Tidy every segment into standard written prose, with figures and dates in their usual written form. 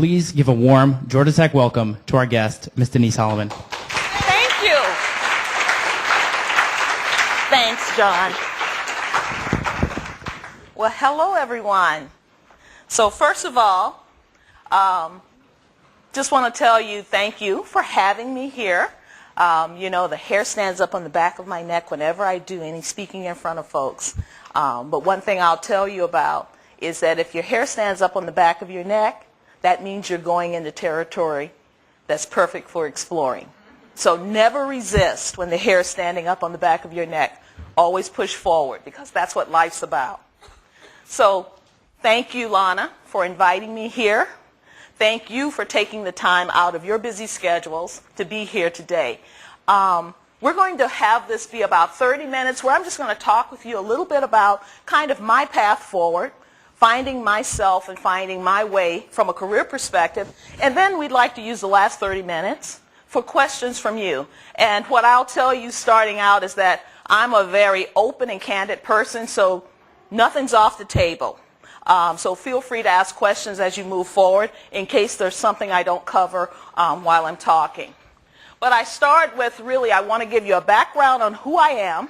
Please give a warm Georgia Tech welcome to our guest, Ms. Denise Holloman. Thank you. Thanks, John. Well, hello, everyone. So first of all, just want to tell you thank you for having me here. You know, the hair stands up on the back of my neck whenever I do any speaking in front of folks. But one thing I'll tell you about is that if your hair stands up on the back of your neck, that means you're going into territory that's perfect for exploring. So never resist when the hair is standing up on the back of your neck. Always push forward, because that's what life's about. So thank you, Lana, for inviting me here. Thank you for taking the time out of your busy schedules to be here today. We're going to have this be about 30 minutes where I'm just going to talk with you a little bit about kind of my path forward, finding myself and finding my way from a career perspective. And then we'd like to use the last 30 minutes for questions from you. And what I'll tell you starting out is that I'm a very open and candid person, so nothing's off the table. So feel free to ask questions as you move forward in case there's something I don't cover while I'm talking. But I start with really, I want to give you a background on who I am.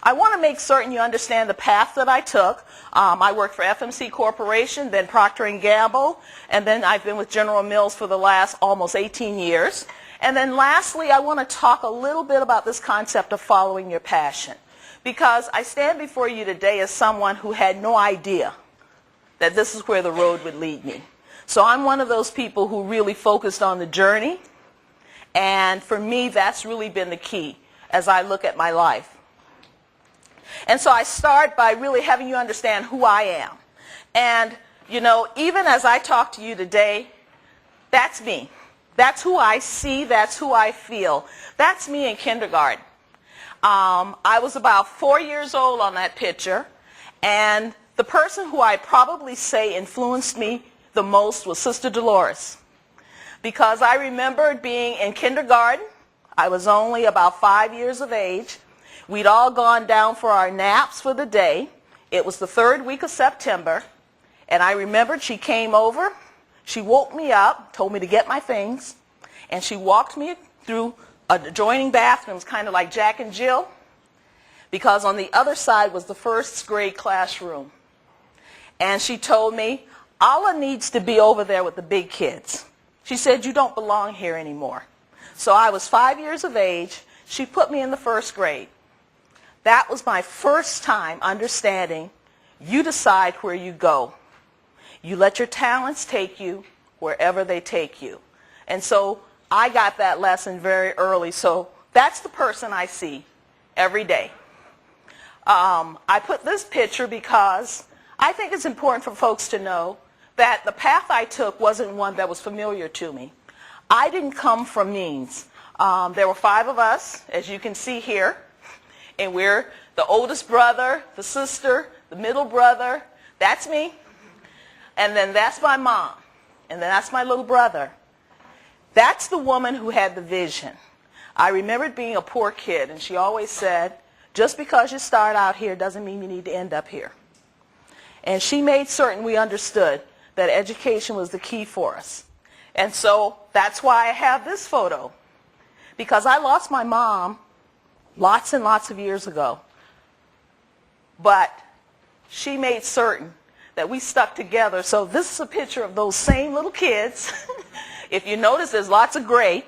I want to make certain you understand the path that I took. I worked for FMC Corporation, then Proctor and Gamble, and then I've been with General Mills for the last almost 18 years. And then lastly, I want to talk a little bit about this concept of following your passion. Because I stand before you today as someone who had no idea that this is where the road would lead me. So I'm one of those people who really focused on the journey, and for me that's really been the key as I look at my life. And so I start by really having you understand who I am. And you know, even as I talk to you today, that's me. That's who I see, that's who I feel. That's me in kindergarten. I was about 4 years old on that picture, and the person who I'd probably say influenced me the most was Sister Dolores. Because I remembered being in kindergarten. I was only about 5 years of age. We'd all gone down for our naps for the day. It was the third week of September, and I remembered she came over, she woke me up, told me to get my things, and she walked me through adjoining bathrooms, kind of like Jack and Jill, because on the other side was the first grade classroom. And she told me, Allah needs to be over there with the big kids. She said, you don't belong here anymore. So I was 5 years of age. She put me in the first grade. That was my first time understanding you decide where you go. You let your talents take you wherever they take you. And so I got that lesson very early. So that's the person I see every day. I put this picture because I think it's important for folks to know that the path I took wasn't one that was familiar to me. I didn't come from means. There were 5 of us, as you can see here, and we're the oldest brother, the sister, the middle brother. That's me. And then that's my mom. And then that's my little brother. That's the woman who had the vision. I remembered being a poor kid, and she always said, just because you start out here doesn't mean you need to end up here. And she made certain we understood that education was the key for us. And so that's why I have this photo. Because I lost my mom lots and lots of years ago. But she made certain that we stuck together. So this is a picture of those same little kids. If you notice, there's lots of gray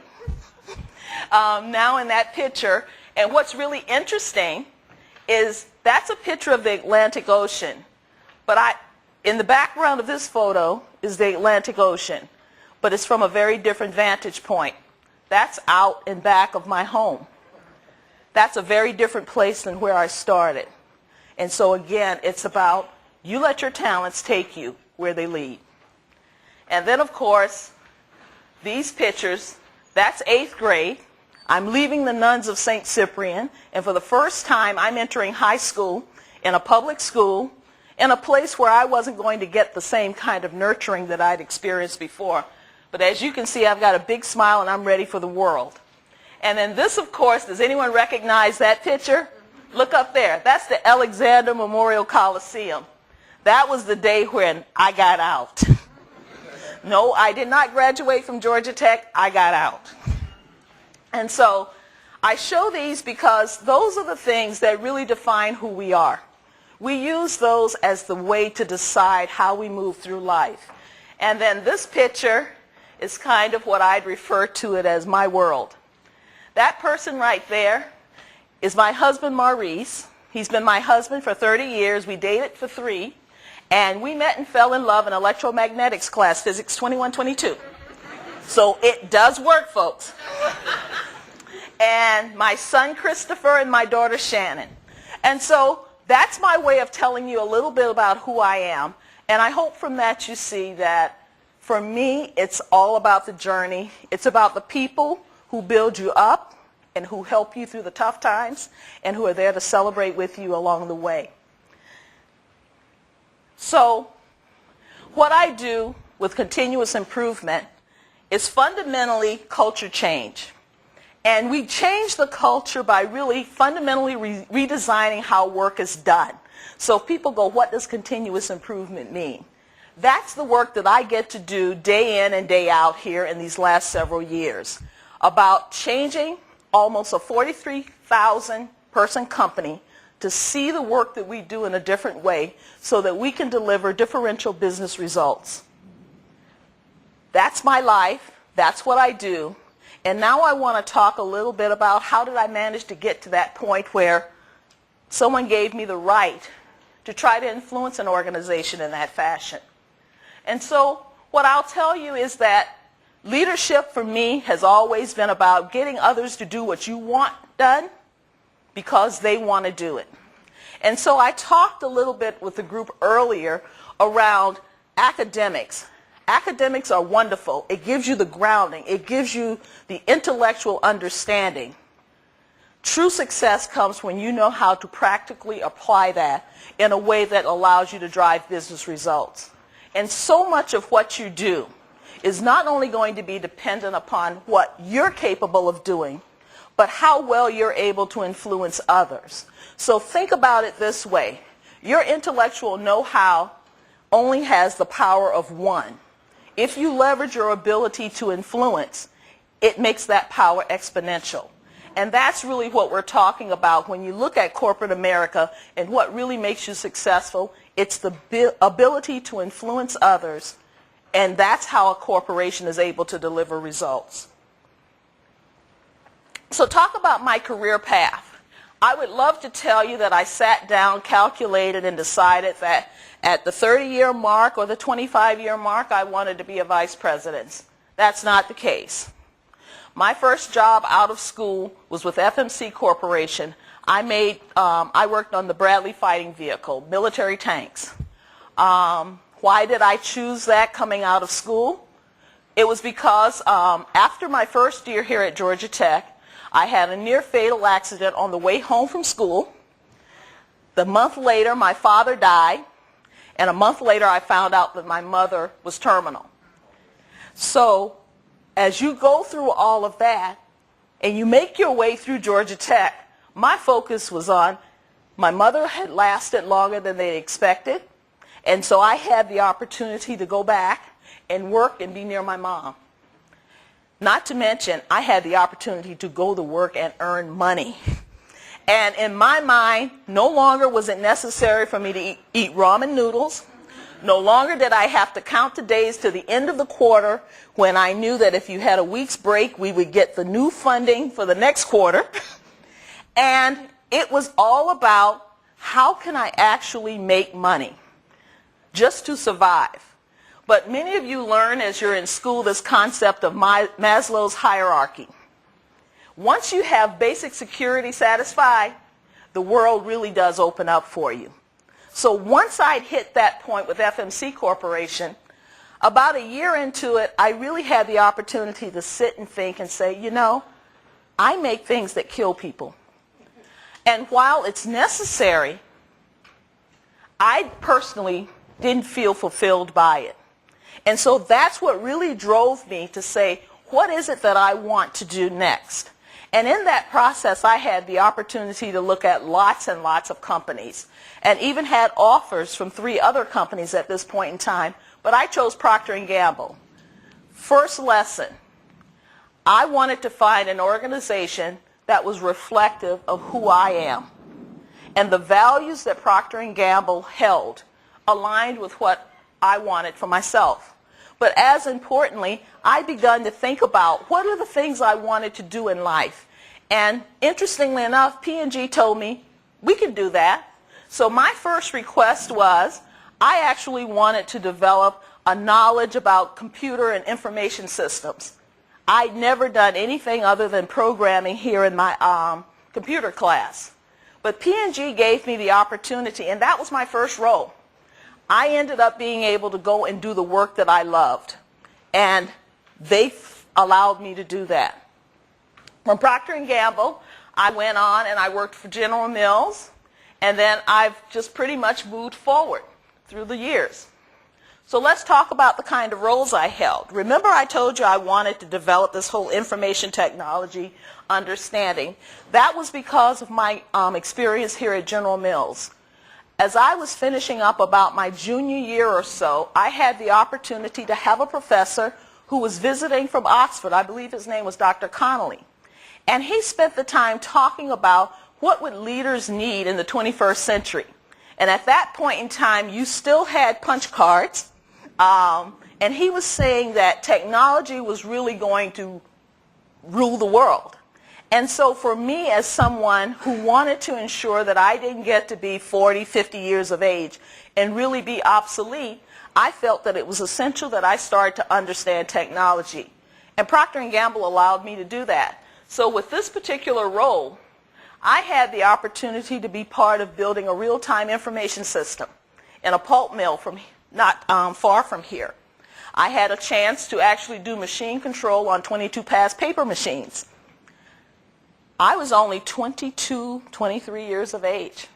now in that picture. And what's really interesting is that's a picture of the Atlantic Ocean. But in the background of this photo is the Atlantic Ocean. But it's from a very different vantage point. That's out and back of my home. That's a very different place than where I started. And so again, it's about you let your talents take you where they lead. And then of course, these pictures, that's 8th grade. I'm leaving the nuns of St. Cyprian, and for the first time I'm entering high school in a public school in a place where I wasn't going to get the same kind of nurturing that I'd experienced before. But as you can see, I've got a big smile and I'm ready for the world. And then this, of course, does anyone recognize that picture? Look up there. That's the Alexander Memorial Coliseum. That was the day when I got out. No, I did not graduate from Georgia Tech. I got out. And so I show these because those are the things that really define who we are. We use those as the way to decide how we move through life. And then this picture is kind of what I'd refer to it as my world. That person right there is my husband, Maurice. He's been my husband for 30 years. We dated for 3. And we met and fell in love in electromagnetics class, Physics 2122. So it does work, folks. And my son, Christopher, and my daughter, Shannon. And so that's my way of telling you a little bit about who I am. And I hope from that you see that for me, it's all about the journey. It's about the people who build you up and who help you through the tough times and who are there to celebrate with you along the way. So what I do with continuous improvement is fundamentally culture change. And we change the culture by really fundamentally redesigning how work is done. So people go, what does continuous improvement mean? That's the work that I get to do day in and day out here in these last several years, about changing almost a 43,000 person company to see the work that we do in a different way so that we can deliver differential business results. That's my life. That's what I do. And now I want to talk a little bit about how did I manage to get to that point where someone gave me the right to try to influence an organization in that fashion. And so what I'll tell you is that leadership for me has always been about getting others to do what you want done because they want to do it. And so I talked a little bit with the group earlier around academics. Academics are wonderful. It gives you the grounding. It gives you the intellectual understanding. True success comes when you know how to practically apply that in a way that allows you to drive business results. And so much of what you do is not only going to be dependent upon what you're capable of doing, but how well you're able to influence others. So think about it this way. Your intellectual know-how only has the power of 1. If you leverage your ability to influence, it makes that power exponential. And that's really what we're talking about when you look at corporate America and what really makes you successful. It's the ability to influence others, and that's how a corporation is able to deliver results. So talk about my career path. I would love to tell you that I sat down, calculated, and decided that at the 30-year mark or the 25-year mark, I wanted to be a vice president. That's not the case. My first job out of school was with FMC Corporation. I worked on the Bradley fighting vehicle, military tanks. Why did I choose that coming out of school? It was because after my first year here at Georgia Tech, I had a near-fatal accident on the way home from school. The month later, my father died, and a month later, I found out that my mother was terminal. So as you go through all of that, and you make your way through Georgia Tech, my focus was on my mother had lasted longer than they expected, and so I had the opportunity to go back and work and be near my mom. Not to mention, I had the opportunity to go to work and earn money. And in my mind, no longer was it necessary for me to eat ramen noodles. No longer did I have to count the days to the end of the quarter when I knew that if you had a week's break, we would get the new funding for the next quarter. And it was all about how can I actually make money just to survive. But many of you learn as you're in school this concept of Maslow's hierarchy. Once you have basic security satisfied, the world really does open up for you. So once I'd hit that point with FMC Corporation, about a year into it, I really had the opportunity to sit and think and say, you know, I make things that kill people. And while it's necessary, I personally didn't feel fulfilled by it. And so that's what really drove me to say, what is it that I want to do next? And in that process, I had the opportunity to look at lots and lots of companies, and even had offers from 3 other companies at this point in time, but I chose Proctor and Gamble. First lesson, I wanted to find an organization that was reflective of who I am. And the values that Procter and Gamble held aligned with what I wanted for myself. But as importantly, I begun to think about what are the things I wanted to do in life. And interestingly enough, P&G told me, we can do that. So my first request was, I actually wanted to develop a knowledge about computer and information systems. I'd never done anything other than programming here in my computer class. But P&G gave me the opportunity, and that was my first role. I ended up being able to go and do the work that I loved, and they allowed me to do that. From Procter and Gamble, I went on and I worked for General Mills, and then I've just pretty much moved forward through the years. So let's talk about the kind of roles I held. Remember I told you I wanted to develop this whole information technology understanding. That was because of my experience here at General Mills. As I was finishing up about my junior year or so, I had the opportunity to have a professor who was visiting from Oxford. I believe his name was Dr. Connolly. And he spent the time talking about what would leaders need in the 21st century. And at that point in time, you still had punch cards. And he was saying that technology was really going to rule the world. And so for me, as someone who wanted to ensure that I didn't get to be 40, 50 years of age and really be obsolete, I felt that it was essential that I start to understand technology. And Procter and Gamble allowed me to do that. So with this particular role, I had the opportunity to be part of building a real-time information system in a pulp mill from not far from here. I had a chance to actually do machine control on 22-pass paper machines. I was only 22, 23 years of age.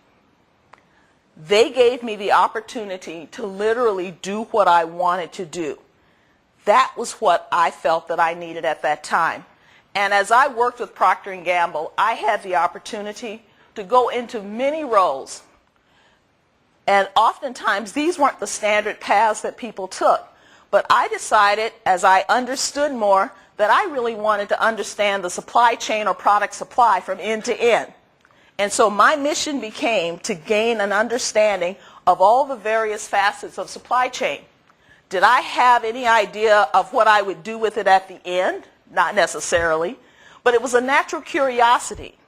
They gave me the opportunity to literally do what I wanted to do. That was what I felt that I needed at that time. And as I worked with Procter and Gamble, I had the opportunity to go into many roles. And oftentimes, these weren't the standard paths that people took. But I decided, as I understood more, that I really wanted to understand the supply chain or product supply from end to end. And so my mission became to gain an understanding of all the various facets of supply chain. Did I have any idea of what I would do with it at the end? Not necessarily. But it was a natural curiosity.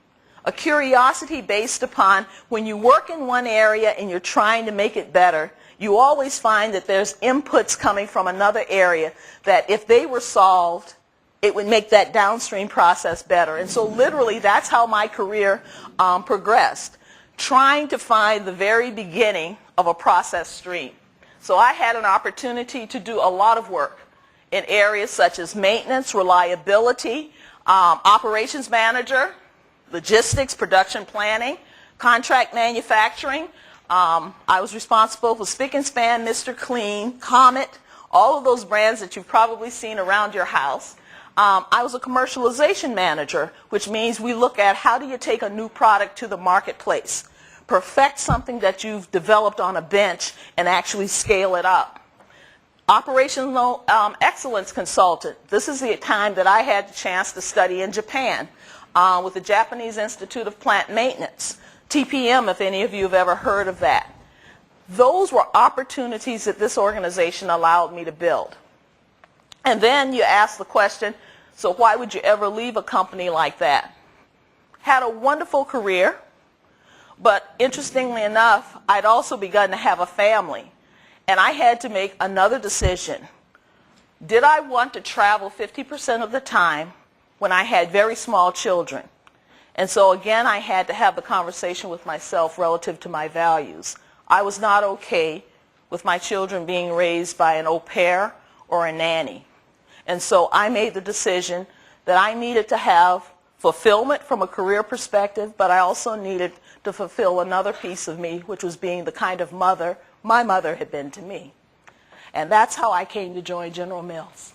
A curiosity based upon when you work in one area and you're trying to make it better, you always find that there's inputs coming from another area that if they were solved, it would make that downstream process better. And so literally that's how my career progressed, trying to find the very beginning of a process stream. So I had an opportunity to do a lot of work in areas such as maintenance, reliability, operations manager, logistics, production planning, contract manufacturing. I was responsible for Spick and Span, Mr. Clean, Comet, all of those brands that you've probably seen around your house. I was a commercialization manager, which means we look at how do you take a new product to the marketplace, perfect something that you've developed on a bench and actually scale it up. Operational excellence consultant. This is the time that I had the chance to study in Japan with the Japanese Institute of Plant Maintenance, TPM, if any of you have ever heard of that. Those were opportunities that this organization allowed me to build. And then you ask the question, so why would you ever leave a company like that? Had a wonderful career, but interestingly enough, I'd also begun to have a family. And I had to make another decision. Did I want to travel 50% of the time when I had very small children? And so again, I had to have the conversation with myself relative to my values. I was not okay with my children being raised by an au pair or a nanny. And so I made the decision that I needed to have fulfillment from a career perspective, but I also needed to fulfill another piece of me, which was being the kind of mother my mother had been to me. And that's how I came to join General Mills.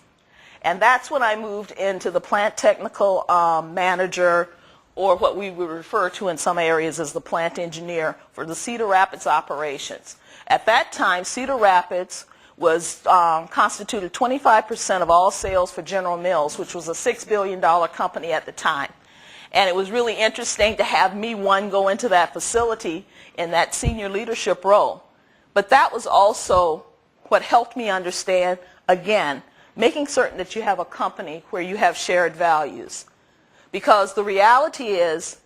And that's when I moved into the plant technical manager, or what we would refer to in some areas as the plant engineer for the Cedar Rapids operations. At that time, Cedar Rapids constituted 25% of all sales for General Mills, which was a $6 billion company at the time. And it was really interesting to have me, go into that facility in that senior leadership role. But that was also what helped me understand, again, making certain that you have a company where you have shared values. Because the reality is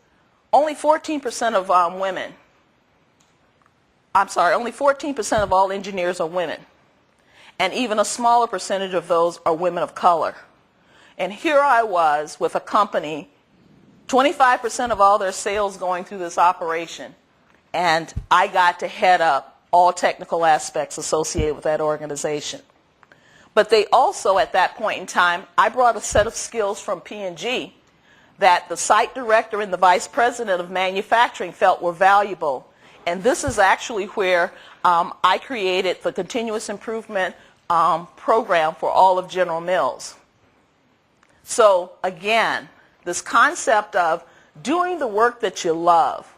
only 14% of only 14% of all engineers are women. And even a smaller percentage of those are women of color. And here I was with a company, 25% of all their sales going through this operation, and I got to head up all technical aspects associated with that organization. But they also, at that point in time, I brought a set of skills from P&G that the site director and the vice president of manufacturing felt were valuable. And this is actually where I created the continuous improvement program for all of General Mills. So again, this concept of doing the work that you love,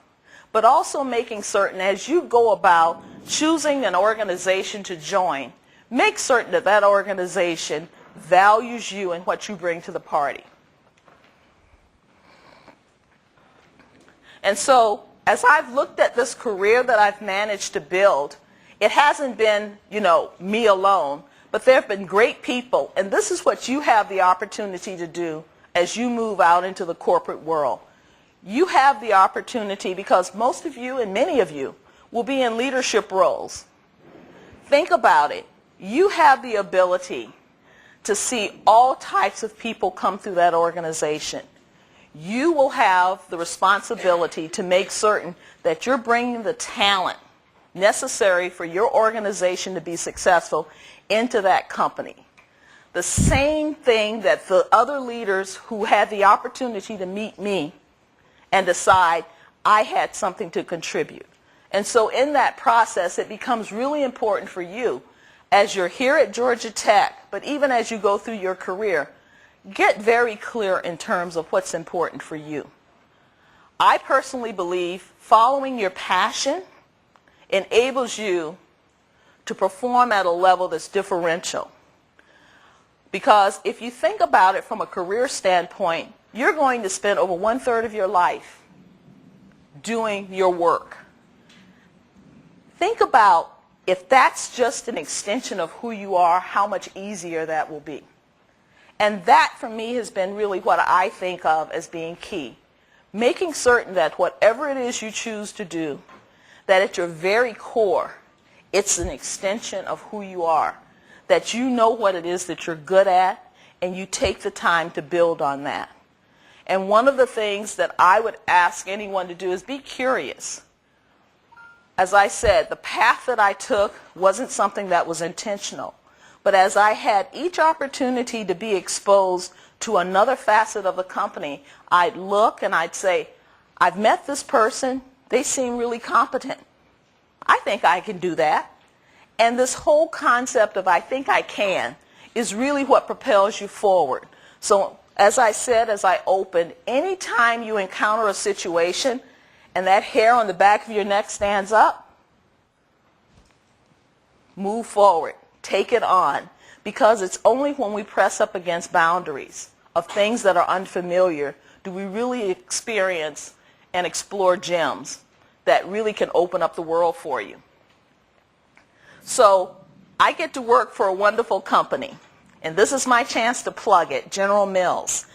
but also making certain as you go about choosing an organization to join, make certain that that organization values you and what you bring to the party. And so as I've looked at this career that I've managed to build, it hasn't been, me alone, but there have been great people, and this is what you have the opportunity to do as you move out into the corporate world. You have the opportunity, because most of you and many of you will be in leadership roles. Think about it. You have the ability to see all types of people come through that organization. You will have the responsibility to make certain that you're bringing the talent necessary for your organization to be successful into that company. The same thing that the other leaders who had the opportunity to meet me and decide I had something to contribute. And so in that process, it becomes really important for you as you're here at Georgia Tech, but even as you go through your career, get very clear in terms of what's important for you. I personally believe following your passion enables you to perform at a level that's differential. Because if you think about it from a career standpoint, you're going to spend over 1/3 of your life doing your work. Think about if that's just an extension of who you are, how much easier that will be. And that, for me, has been really what I think of as being key. Making certain that whatever it is you choose to do, that at your very core, it's an extension of who you are, that you know what it is that you're good at, and you take the time to build on that. And one of the things that I would ask anyone to do is be curious. As I said, the path that I took wasn't something that was intentional. But as I had each opportunity to be exposed to another facet of the company, I'd look and I'd say, I've met this person, they seem really competent. I think I can do that. And this whole concept of I think I can is really what propels you forward. So as I said, as I opened, anytime you encounter a situation and that hair on the back of your neck stands up, move forward. Take it on, because it's only when we press up against boundaries of things that are unfamiliar do we really experience and explore gems that really can open up the world for you. So I get to work for a wonderful company, and this is my chance to plug it, General Mills.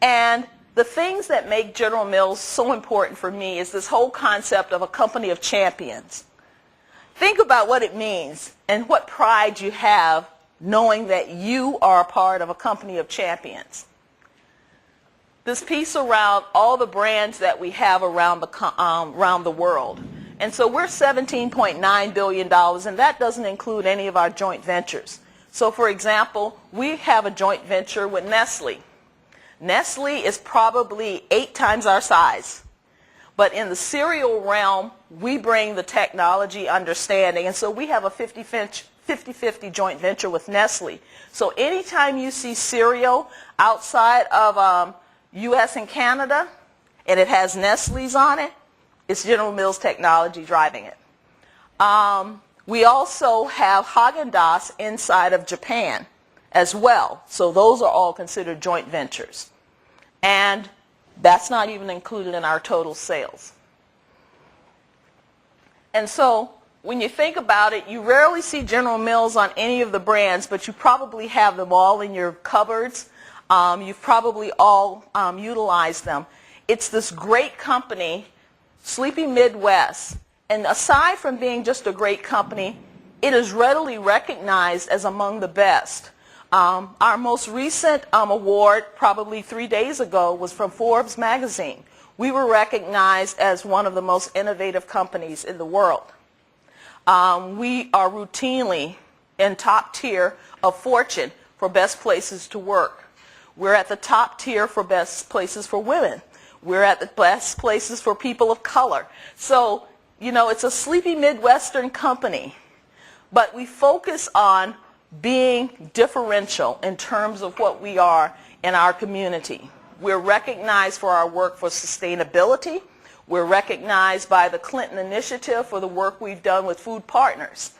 And the things that make General Mills so important for me is this whole concept of a company of champions. Think about what it means and what pride you have knowing that you are a part of a company of champions. This piece around all the brands that we have around the world. And so we're $17.9 billion, and that doesn't include any of our joint ventures. So for example, we have a joint venture with Nestle. Nestle is probably 8 times our size. But in the cereal realm, we bring the technology understanding, and so we have a 50-50 joint venture with Nestle. So anytime you see cereal outside of U.S. and Canada, and it has Nestle's on it, it's General Mills technology driving it. We also have Haagen-Dazs inside of Japan as well. So those are all considered joint ventures. And that's not even included in our total sales. And so when you think about it, you rarely see General Mills on any of the brands, but you probably have them all in your cupboards. You've probably all utilized them. It's this great company, Sleepy Midwest. And aside from being just a great company, it is readily recognized as among the best. Our most recent award, probably 3 days ago, was from Forbes magazine. We were recognized as one of the most innovative companies in the world. We are routinely in top tier of Fortune for best places to work. We're at the top tier for best places for women. We're at the best places for people of color. So, you know, it's a sleepy Midwestern company, but we focus on being differential in terms of what we are in our community. We're recognized for our work for sustainability. We're recognized by the Clinton Initiative for the work we've done with food partners.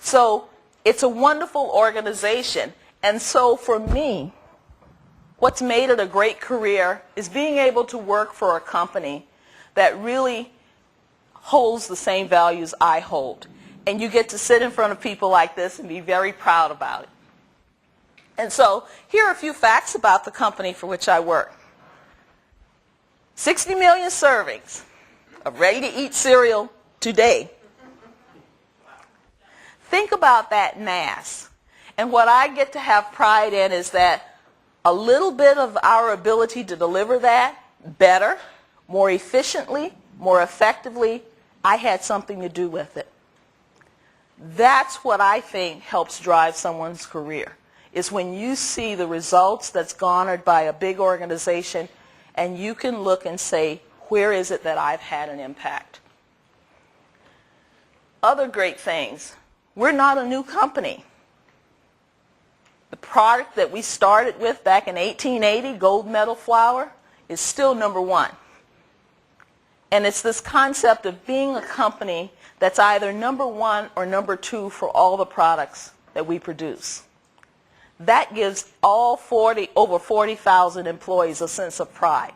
So it's a wonderful organization. And so for me, what's made it a great career is being able to work for a company that really holds the same values I hold. And you get to sit in front of people like this and be very proud about it. And so here are a few facts about the company for which I work. 60 million servings of ready-to-eat cereal today. Think about that mass. And what I get to have pride in is that a little bit of our ability to deliver that better, more efficiently, more effectively, I had something to do with it. That's what I think helps drive someone's career, is when you see the results that's garnered by a big organization and you can look and say, where is it that I've had an impact? Other great things. We're not a new company. The product that we started with back in 1880, gold medal flour, is still #1. And it's this concept of being a company that's either #1 or #2 for all the products that we produce. That gives all over 40,000 employees a sense of pride,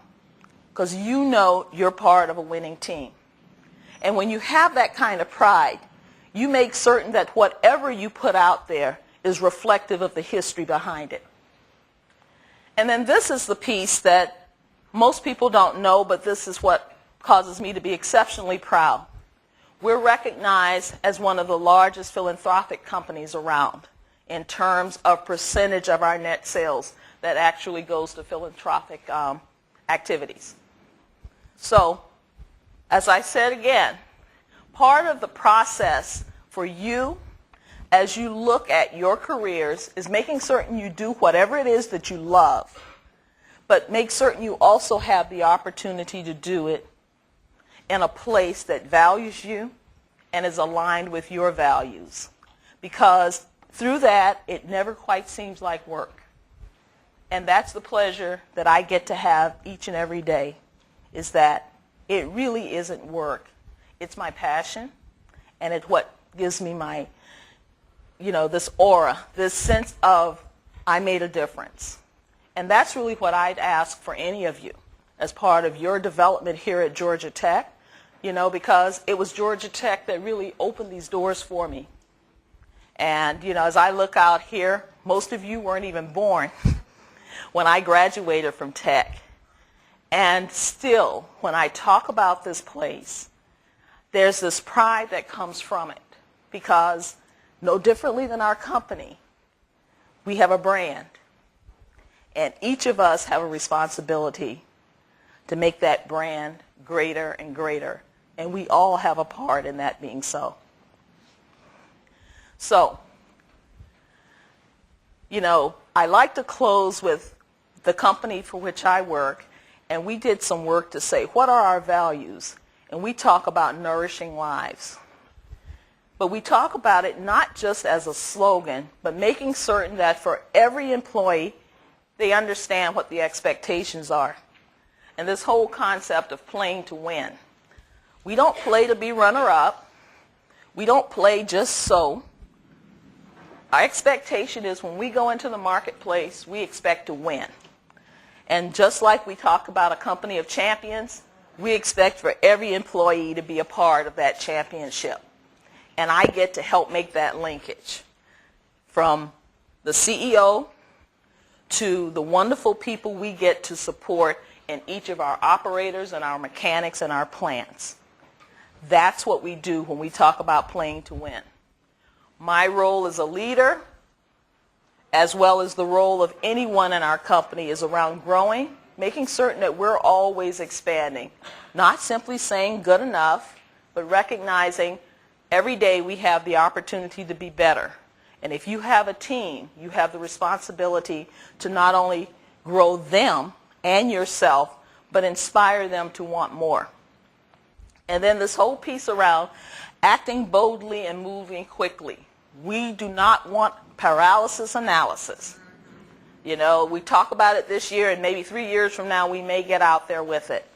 because you know you're part of a winning team. And when you have that kind of pride, you make certain that whatever you put out there is reflective of the history behind it. And then this is the piece that most people don't know, but this is what causes me to be exceptionally proud. We're recognized as one of the largest philanthropic companies around in terms of percentage of our net sales that actually goes to philanthropic activities. So, as I said again, part of the process for you as you look at your careers is making certain you do whatever it is that you love, but make certain you also have the opportunity to do it in a place that values you and is aligned with your values. Because through that, it never quite seems like work. And that's the pleasure that I get to have each and every day, is that it really isn't work. It's my passion, and it's what gives me my, this aura, this sense of I made a difference. And that's really what I'd ask for any of you as part of your development here at Georgia Tech, because it was Georgia Tech that really opened these doors for me. And, as I look out here, most of you weren't even born when I graduated from Tech. And still, when I talk about this place, there's this pride that comes from it, because no differently than our company, we have a brand. And each of us have a responsibility to make that brand greater and greater. And we all have a part in that being so. So, I like to close with the company for which I work, and we did some work to say, what are our values? And we talk about nourishing lives. But we talk about it not just as a slogan, but making certain that for every employee, they understand what the expectations are. And this whole concept of playing to win. We don't play to be runner-up. We don't play just so. Our expectation is when we go into the marketplace, we expect to win. And just like we talk about a company of champions, we expect for every employee to be a part of that championship. And I get to help make that linkage from the CEO to the wonderful people we get to support in each of our operators and our mechanics and our plants. That's what we do when we talk about playing to win. My role as a leader, as well as the role of anyone in our company, is around growing, making certain that we're always expanding. Not simply saying good enough, but recognizing every day we have the opportunity to be better. And if you have a team, you have the responsibility to not only grow them and yourself, but inspire them to want more. And then this whole piece around acting boldly and moving quickly. We do not want paralysis analysis. You know, we talk about it this year, and maybe 3 years from now we may get out there with it.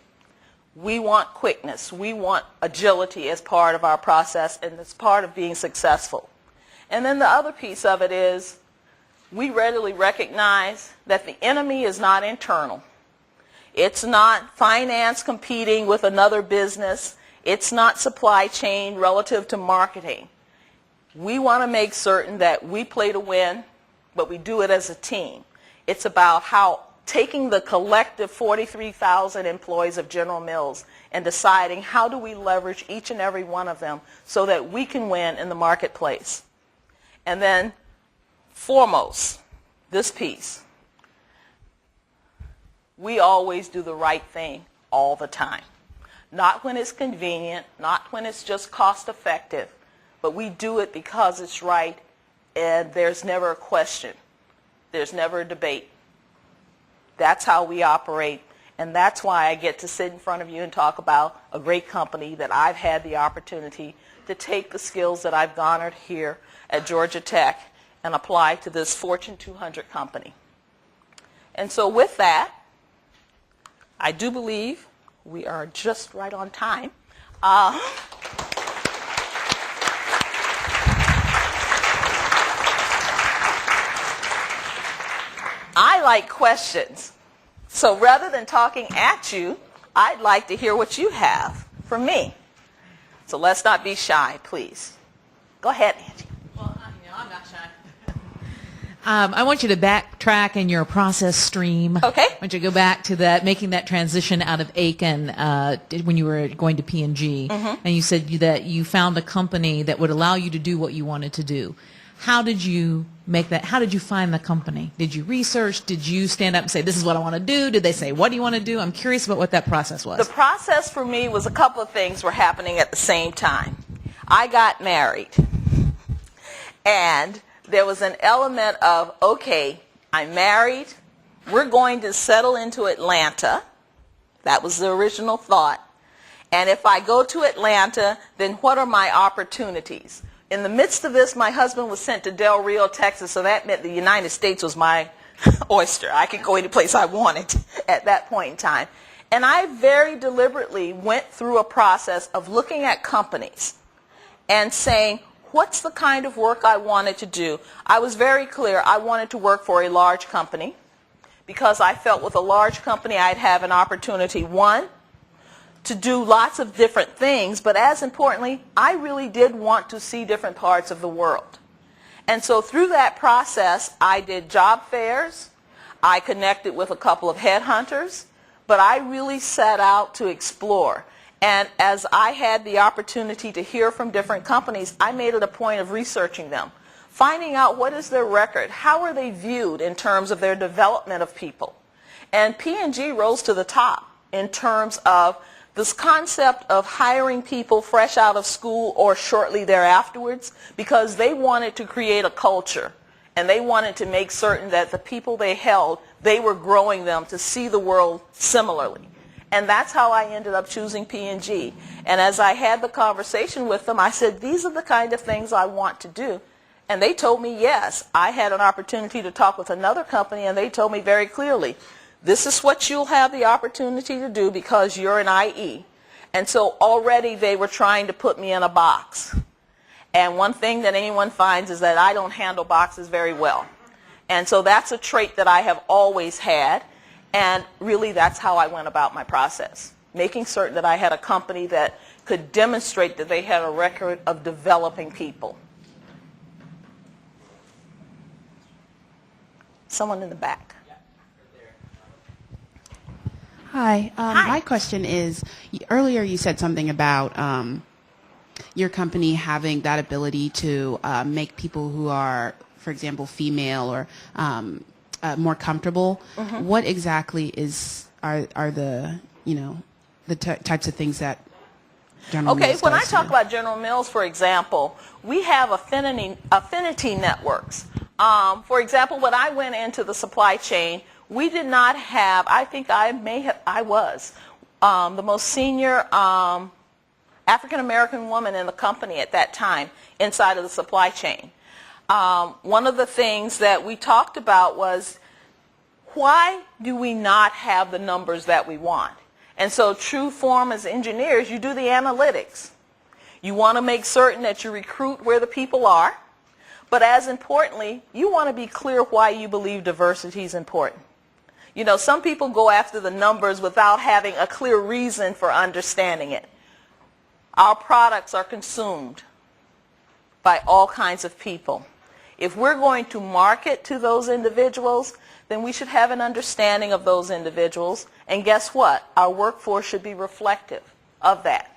We want quickness. We want agility as part of our process, and it's part of being successful. And then the other piece of it is we readily recognize that the enemy is not internal. It's not finance competing with another business. It's not supply chain relative to marketing. We want to make certain that we play to win, but we do it as a team. It's about how taking the collective 43,000 employees of General Mills and deciding how do we leverage each and every one of them so that we can win in the marketplace. And then foremost, this piece. We always do the right thing all the time. Not when it's convenient, not when it's just cost effective, but we do it because it's right, and there's never a question. There's never a debate. That's how we operate, and that's why I get to sit in front of you and talk about a great company that I've had the opportunity to take the skills that I've garnered here at Georgia Tech and apply to this Fortune 200 company. And so with that, I do believe we are just right on time. I like questions. So rather than talking at you, I'd like to hear what you have for me. So let's not be shy, please. Go ahead, Angie. Well, I'm not shy. I want you to backtrack in your process stream. Okay. I want you to go back to that, making that transition out of Aiken when you were going to P&G. Mm-hmm. And you said that you found a company that would allow you to do what you wanted to do. How did you make that? How did you find the company? Did you research? Did you stand up and say, this is what I want to do? Did they say, what do you want to do? I'm curious about what that process was. The process for me was a couple of things were happening at the same time. I got married, and there was an element of, okay, I'm married, we're going to settle into Atlanta. That was the original thought. And if I go to Atlanta, then what are my opportunities? In the midst of this, my husband was sent to Del Rio, Texas, so that meant the United States was my oyster. I could go any place I wanted at that point in time. And I very deliberately went through a process of looking at companies and saying, what's the kind of work I wanted to do? I was very clear. I wanted to work for a large company because I felt with a large company I'd have an opportunity, one, to do lots of different things, but as importantly, I really did want to see different parts of the world. And so through that process, I did job fairs, I connected with a couple of headhunters, but I really set out to explore. And as I had the opportunity to hear from different companies, I made it a point of researching them, finding out what is their record, how are they viewed in terms of their development of people. And P&G rose to the top in terms of this concept of hiring people fresh out of school or shortly thereafterwards, because they wanted to create a culture and they wanted to make certain that the people they held, they were growing them to see the world similarly. And that's how I ended up choosing P&G. And as I had the conversation with them, I said, these are the kind of things I want to do. And they told me yes. I had an opportunity to talk with another company, and they told me very clearly, this is what you'll have the opportunity to do because you're an IE. And so already they were trying to put me in a box. And one thing that anyone finds is that I don't handle boxes very well. And so that's a trait that I have always had. And really that's how I went about my process, making certain that I had a company that could demonstrate that they had a record of developing people. Someone in the back. Hi. Hi. My question is, earlier you said something about your company having that ability to make people who are, for example, female or more comfortable. Mm-hmm. What exactly are the types of things that General Okay, Mills when I does talk to- about General Mills, for example, we have affinity networks. For example, when I went into the supply chain, we did not have, I was the most senior African American woman in the company at that time inside of the supply chain. One of the things that we talked about was, why do we not have the numbers that we want? And so true form as engineers, you do the analytics. You want to make certain that you recruit where the people are, but as importantly, you want to be clear why you believe diversity is important. You know, some people go after the numbers without having a clear reason for understanding it. Our products are consumed by all kinds of people. If we're going to market to those individuals, then we should have an understanding of those individuals. And guess what? Our workforce should be reflective of that.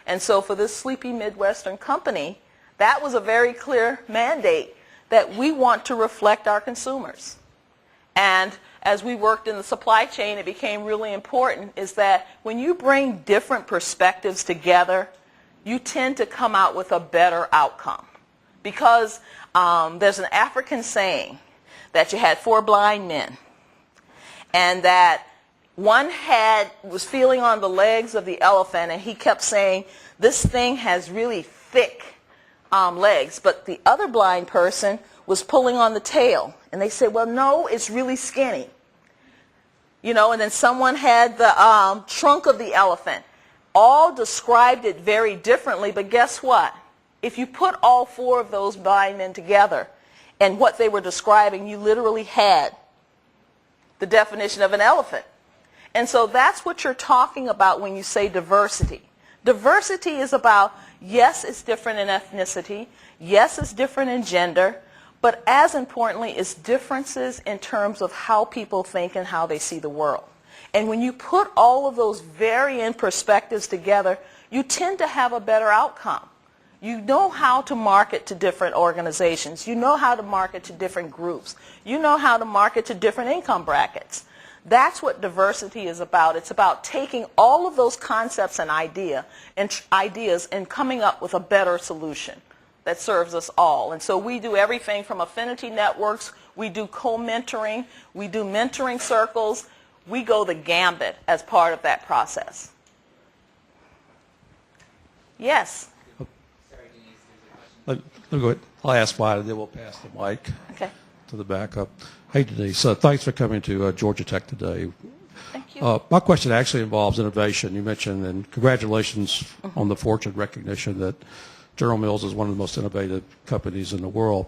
And so for this sleepy Midwestern company, that was a very clear mandate that we want to reflect our consumers. And as we worked in the supply chain, it became really important is that when you bring different perspectives together, you tend to come out with a better outcome. Because there's an African saying that you had 4 blind men, and that one was feeling on the legs of the elephant, and he kept saying, this thing has really thick legs, but the other blind person was pulling on the tail, and they said, well, no, it's really skinny. You know, and then someone had the trunk of the elephant. All described it very differently, but guess what? If you put all 4 of those blind men together and what they were describing, you literally had the definition of an elephant. And so that's what you're talking about when you say diversity. Diversity is about, yes, it's different in ethnicity, yes, it's different in gender, but as importantly, it's differences in terms of how people think and how they see the world. And when you put all of those varying perspectives together, you tend to have a better outcome. You know how to market to different organizations. You know how to market to different groups. You know how to market to different income brackets. That's what diversity is about. It's about taking all of those concepts and ideas and coming up with a better solution that serves us all. And so we do everything from affinity networks, we do co-mentoring, we do mentoring circles, we go the gambit as part of that process. Yes? Let me go ahead. I'll ask why, and then we'll pass the mic Okay. to the backup. Hey, Denise, thanks for coming to Georgia Tech today. Thank you. My question actually involves innovation. You mentioned, and congratulations on the fortune recognition that General Mills is one of the most innovative companies in the world.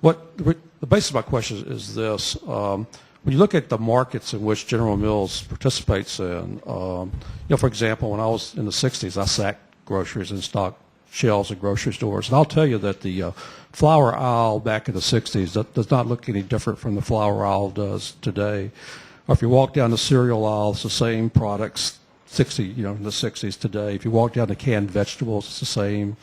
The basis of my question is this. When you look at the markets in which General Mills participates in, for example, when I was in the 60s, I sacked groceries and stocked shelves in grocery stores. And I'll tell you that the flour aisle back in the 60s does not look any different from the flour aisle does today. Or if you walk down the cereal aisle, it's the same products in the 60s today. If you walk down to canned vegetables, it's the same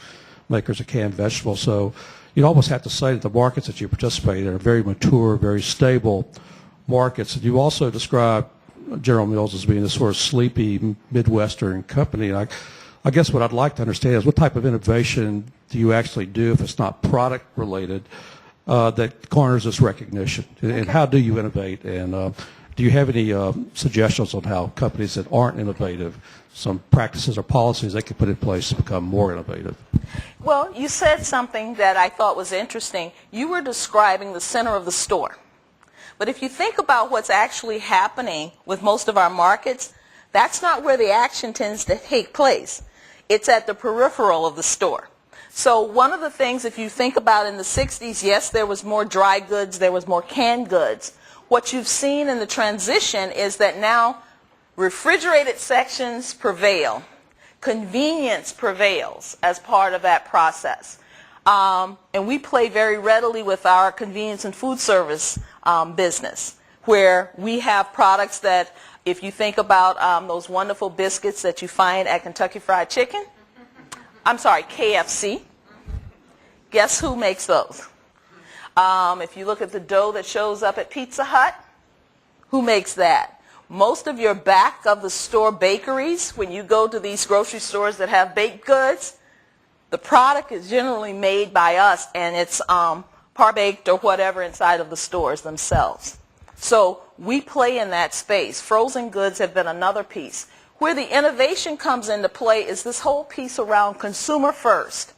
makers of canned vegetables. So you'd almost have to say that the markets that you participate in are very mature, very stable markets. And you also describe General Mills as being this sort of sleepy Midwestern company. And I guess what I'd like to understand is what type of innovation do you actually do, if it's not product related, that garners this recognition? Okay. And how do you innovate? And do you have any suggestions on how companies that aren't innovative, some practices or policies they could put in place to become more innovative? Well, you said something that I thought was interesting. You were describing the center of the store. But if you think about what's actually happening with most of our markets, that's not where the action tends to take place. It's at the peripheral of the store. So one of the things, if you think about in the 60s, yes, there was more dry goods, there was more canned goods. What you've seen in the transition is that now refrigerated sections prevail. Convenience prevails as part of that process. And we play very readily with our convenience and food service business, where we have products that, if you think about those wonderful biscuits that you find at Kentucky Fried Chicken, I'm sorry, KFC, guess who makes those? If you look at the dough that shows up at Pizza Hut, who makes that? Most of your back of the store bakeries, when you go to these grocery stores that have baked goods, the product is generally made by us, and it's par-baked or whatever inside of the stores themselves. So we play in that space. Frozen goods have been another piece. Where the innovation comes into play is this whole piece around consumer first.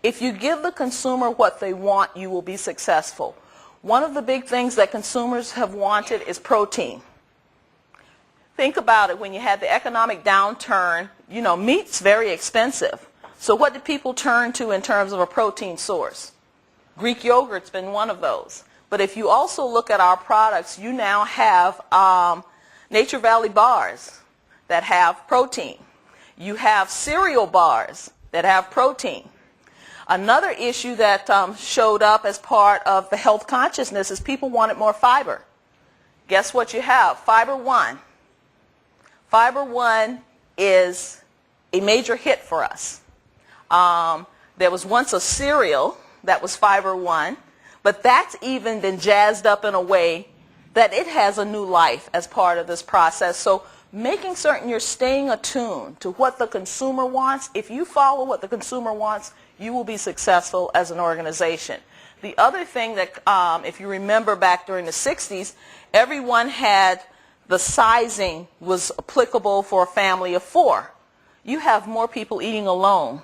If you give the consumer what they want, you will be successful. One of the big things that consumers have wanted is protein. Think about it. When you had the economic downturn, you know, meat's very expensive. So what did people turn to in terms of a protein source? Greek yogurt's been one of those. But if you also look at our products, you now have Nature Valley bars that have protein. You have cereal bars that have protein. Another issue that showed up as part of the health consciousness is people wanted more fiber. Guess what you have? Fiber One. Fiber One is a major hit for us. There was once a cereal that was Fiber One, but that's even been jazzed up in a way that it has a new life as part of this process. So making certain you're staying attuned to what the consumer wants. If you follow what the consumer wants, you will be successful as an organization. The other thing that, if you remember back during the 60s, everyone had the sizing was applicable for a family of 4. You have more people eating alone.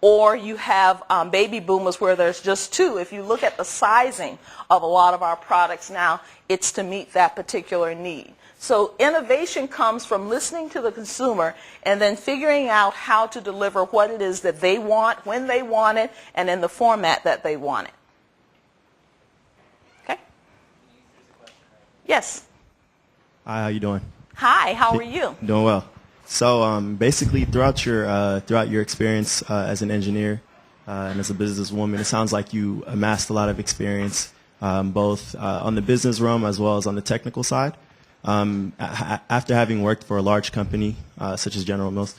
Or you have baby boomers where there's just 2. If you look at the sizing of a lot of our products now, it's to meet that particular need. So innovation comes from listening to the consumer and then figuring out how to deliver what it is that they want, when they want it, and in the format that they want it. Okay? Yes. Hi, how you doing? Hi, how are you? Doing well. So basically, throughout your experience as an engineer and as a businesswoman, it sounds like you amassed a lot of experience, both on the business realm as well as on the technical side. After having worked for a large company such as General Mills,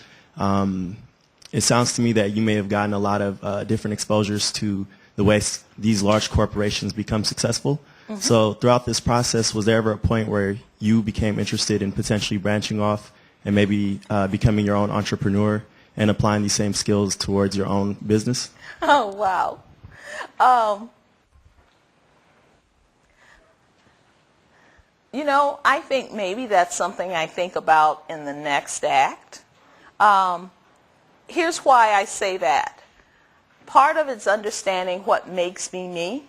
it sounds to me that you may have gotten a lot of different exposures to the way these large corporations become successful. Mm-hmm. So throughout this process, was there ever a point where you became interested in potentially branching off and maybe becoming your own entrepreneur and applying these same skills towards your own business? Oh, wow. You know, I think maybe that's something I think about in the next act. Here's why I say that. Part of it's understanding what makes me me.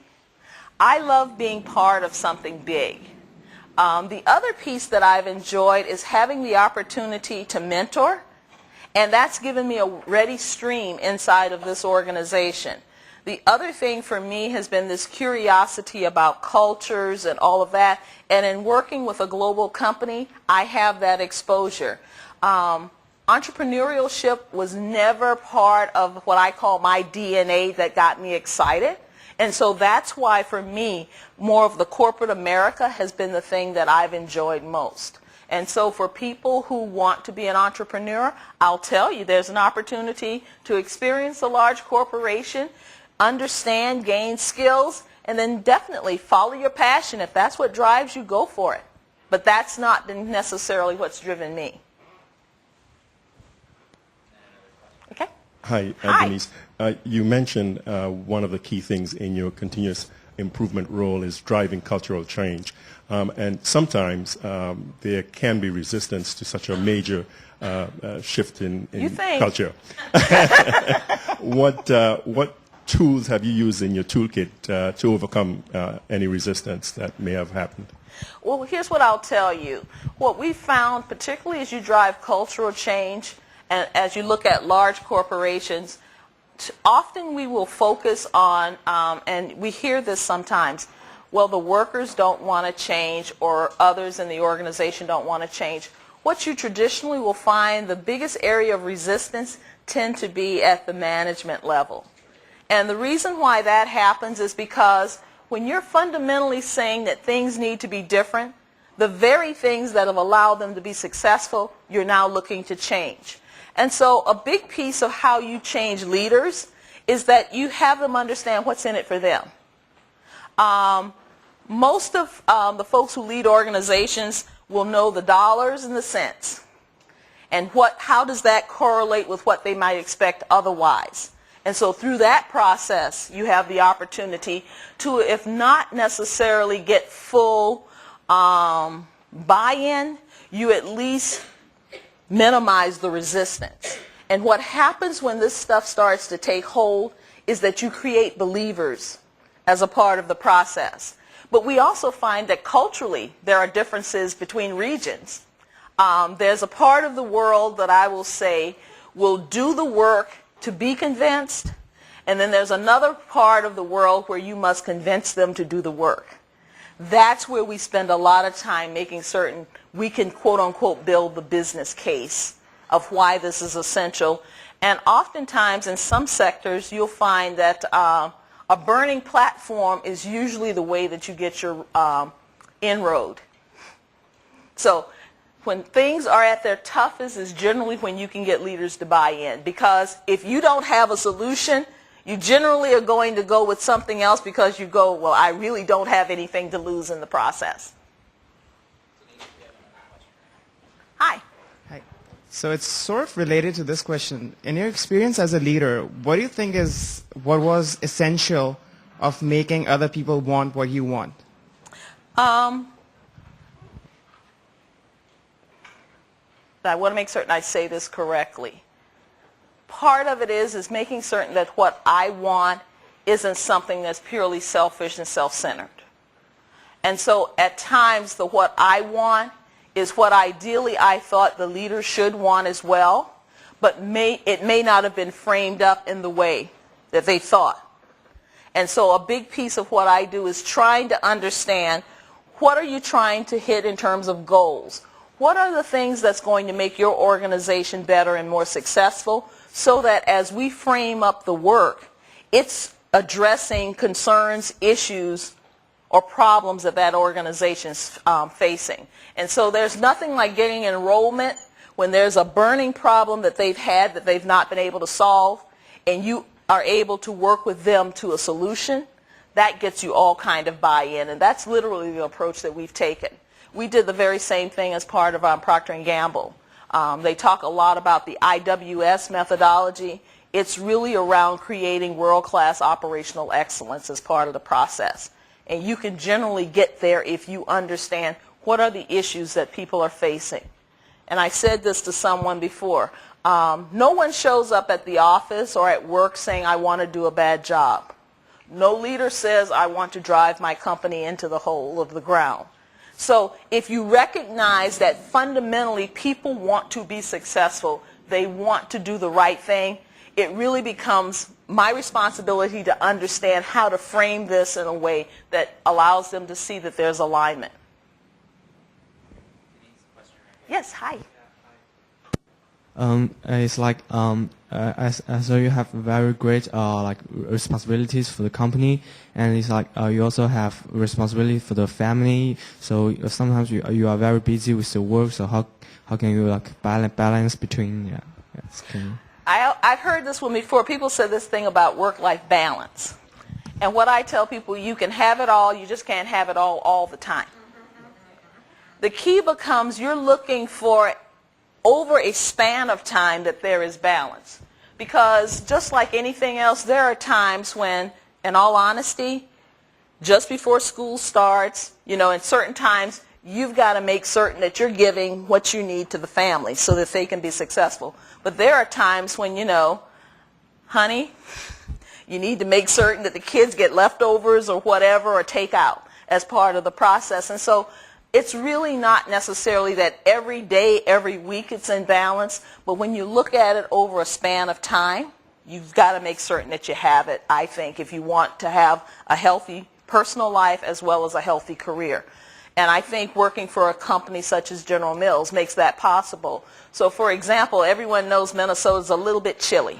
I love being part of something big. The other piece that I've enjoyed is having the opportunity to mentor, and that's given me a ready stream inside of this organization. The other thing for me has been this curiosity about cultures and all of that, and in working with a global company, I have that exposure. Entrepreneurship was never part of what I call my DNA that got me excited. And so that's why, for me, more of the corporate America has been the thing that I've enjoyed most. And so for people who want to be an entrepreneur, I'll tell you there's an opportunity to experience a large corporation, understand, gain skills, and then definitely follow your passion. If that's what drives you, go for it. But that's not necessarily what's driven me. Okay? Hi, Hi. Denise. You mentioned one of the key things in your continuous improvement role is driving cultural change. And sometimes there can be resistance to such a major shift in culture. What tools have you used in your toolkit to overcome any resistance that may have happened? Well, here's what I'll tell you. What we found, particularly as you drive cultural change and as you look at large corporations, often we will focus on, and we hear this sometimes, well, the workers don't want to change or others in the organization don't want to change. What you traditionally will find, the biggest area of resistance tend to be at the management level. And the reason why that happens is because when you're fundamentally saying that things need to be different, the very things that have allowed them to be successful, you're now looking to change. And so a big piece of how you change leaders is that you have them understand what's in it for them. Most of the folks who lead organizations will know the dollars and the cents. And how does that correlate with what they might expect otherwise? And so through that process, you have the opportunity to, if not necessarily get full buy-in, you at least minimize the resistance. And what happens when this stuff starts to take hold is that you create believers as a part of the process. But we also find that culturally there are differences between regions. There's a part of the world that I will say will do the work to be convinced, and then there's another part of the world where you must convince them to do the work. That's where we spend a lot of time making certain we can quote-unquote build the business case of why this is essential. And oftentimes in some sectors you'll find that a burning platform is usually the way that you get your inroad. So when things are at their toughest is generally when you can get leaders to buy in, because if you don't have a solution, you generally are going to go with something else because you go, well, I really don't have anything to lose in the process. Hi. Hi. So it's sort of related to this question. In your experience as a leader, what do you think is what was essential of making other people want what you want? I want to make certain I say this correctly. Part of it is making certain that what I want isn't something that's purely selfish and self-centered. And so at times the what I want is what ideally I thought the leader should want as well, but it may not have been framed up in the way that they thought. And so a big piece of what I do is trying to understand, what are you trying to hit in terms of goals? What are the things that's going to make your organization better and more successful, so that as we frame up the work, it's addressing concerns, issues, or problems that that organization's facing. And so there's nothing like getting enrollment when there's a burning problem that they've had that they've not been able to solve, and you are able to work with them to a solution. That gets you all kind of buy-in, and that's literally the approach that we've taken. We did the very same thing as part of Proctor and Gamble. They talk a lot about the IWS methodology. It's really around creating world-class operational excellence as part of the process. And you can generally get there if you understand what are the issues that people are facing. And I said this to someone before. No one shows up at the office or at work saying, I want to do a bad job. No leader says, I want to drive my company into the hole of the ground. So if you recognize that fundamentally people want to be successful, they want to do the right thing, it really becomes my responsibility to understand how to frame this in a way that allows them to see that there's alignment. Yes, hi. It's like so you have very great like responsibilities for the company, and it's like you also have responsibility for the family. So sometimes you are very busy with the work. So how can you like balance between? I've heard this one before. People said this thing about work-life balance, and what I tell people, you can have it all. You just can't have it all the time. The key becomes you're looking for over a span of time that there is balance. Because just like anything else, there are times when, in all honesty, just before school starts, in certain times, you've got to make certain that you're giving what you need to the family so that they can be successful. But there are times when, honey, you need to make certain that the kids get leftovers or whatever or take out as part of the process. And so it's really not necessarily that every day, every week it's in balance, but when you look at it over a span of time, you've got to make certain that you have it, I think, if you want to have a healthy personal life as well as a healthy career. And I think working for a company such as General Mills makes that possible. So, for example, everyone knows Minnesota's a little bit chilly.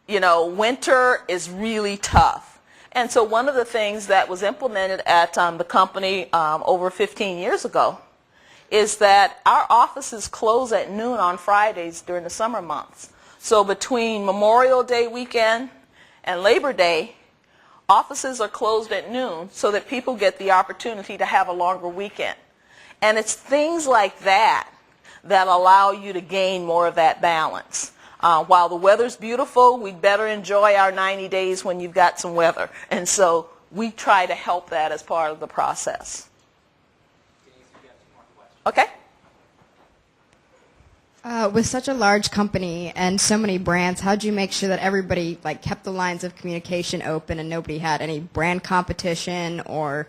You know, winter is really tough. And so one of the things that was implemented at the company over 15 years ago is that our offices close at noon on Fridays during the summer months. So between Memorial Day weekend and Labor Day, offices are closed at noon so that people get the opportunity to have a longer weekend. And it's things like that that allow you to gain more of that balance. While the weather's beautiful, we'd better enjoy our 90 days when you've got some weather. And so we try to help that as part of the process. Okay? With such a large company and so many brands, how did you make sure that everybody kept the lines of communication open and nobody had any brand competition or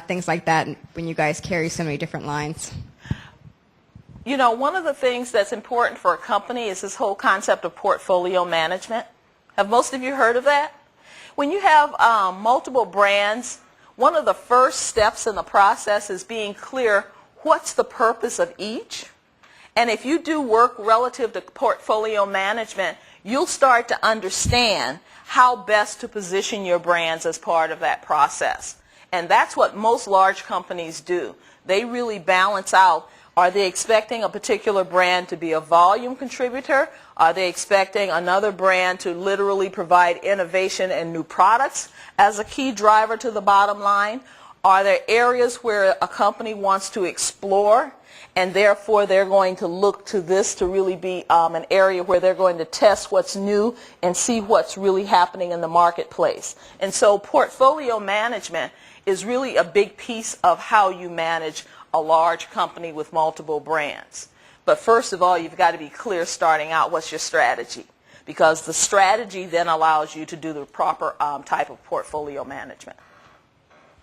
things like that when you guys carry so many different lines? You know, one of the things that's important for a company is this whole concept of portfolio management. Have most of you heard of that? When you have multiple brands, one of the first steps in the process is being clear what's the purpose of each. And if you do work relative to portfolio management, you'll start to understand how best to position your brands as part of that process. And that's what most large companies do. They really balance out, are they expecting a particular brand to be a volume contributor? Are they expecting another brand to literally provide innovation and new products as a key driver to the bottom line? Are there areas where a company wants to explore and therefore they're going to look to this to really be an area where they're going to test what's new and see what's really happening in the marketplace? And so portfolio management is really a big piece of how you manage a large company with multiple brands. But first of all, you've got to be clear starting out what's your strategy, because the strategy then allows you to do the proper type of portfolio management.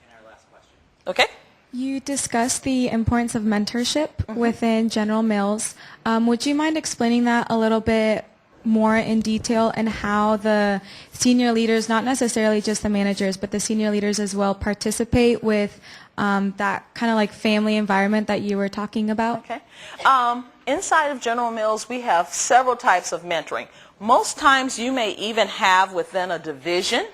And our last question. Okay? You discussed the importance of mentorship within General Mills. Would you mind explaining that a little bit more in detail and how the senior leaders, not necessarily just the managers, but the senior leaders as well, participate with that kind of family environment that you were talking about? Okay. Inside of General Mills, we have several types of mentoring. Most times you may even have within a division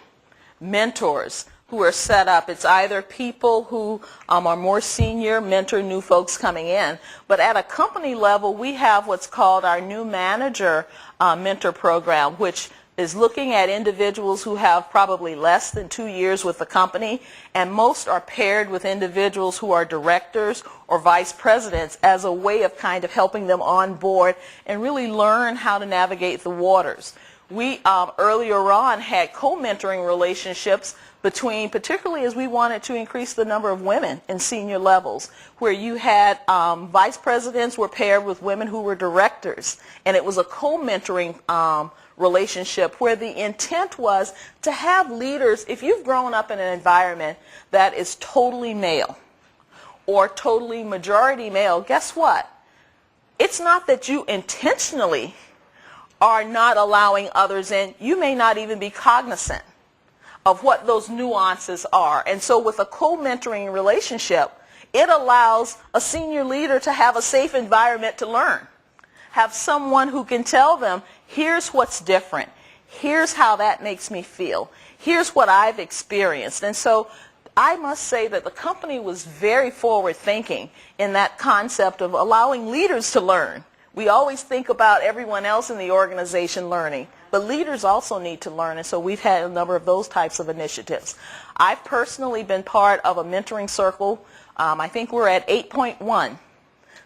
mentors who are set up. It's either people who are more senior, mentor new folks coming in. But at a company level, we have what's called our new manager mentor program, which is looking at individuals who have probably less than 2 years with the company, and most are paired with individuals who are directors or vice presidents as a way of kind of helping them on board and really learn how to navigate the waters. We earlier on had co-mentoring relationships between, particularly as we wanted to increase the number of women in senior levels, where you had vice presidents were paired with women who were directors, and it was a co-mentoring relationship where the intent was to have leaders. If you've grown up in an environment that is totally male or totally majority male, guess what? It's not that you intentionally are not allowing others in. You may not even be cognizant of what those nuances are. And so with a co-mentoring relationship, it allows a senior leader to have a safe environment to learn. Have someone who can tell them, here's what's different. Here's how that makes me feel. Here's what I've experienced. And so I must say that the company was very forward thinking in that concept of allowing leaders to learn. We always think about everyone else in the organization learning, but leaders also need to learn, and so we've had a number of those types of initiatives. I've personally been part of a mentoring circle. I think we're at 8.1.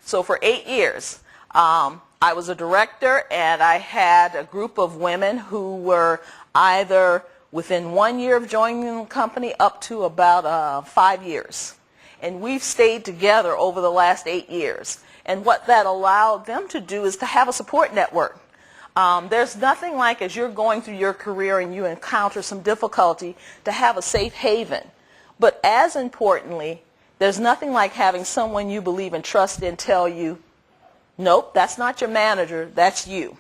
So for 8 years, I was a director, and I had a group of women who were either within 1 year of joining the company up to about 5 years. And we've stayed together over the last 8 years. And what that allowed them to do is to have a support network. There's nothing like, as you're going through your career and you encounter some difficulty, to have a safe haven. But as importantly, there's nothing like having someone you believe and trust in tell you, nope, that's not your manager, that's you.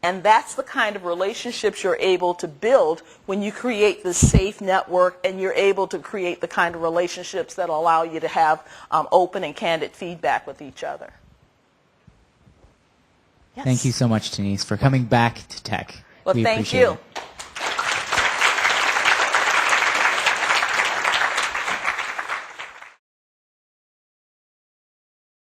And that's the kind of relationships you're able to build when you create this safe network, and you're able to create the kind of relationships that allow you to have open and candid feedback with each other. Yes. Thank you so much, Denise, for coming back to tech. Well, We thank appreciate you. it.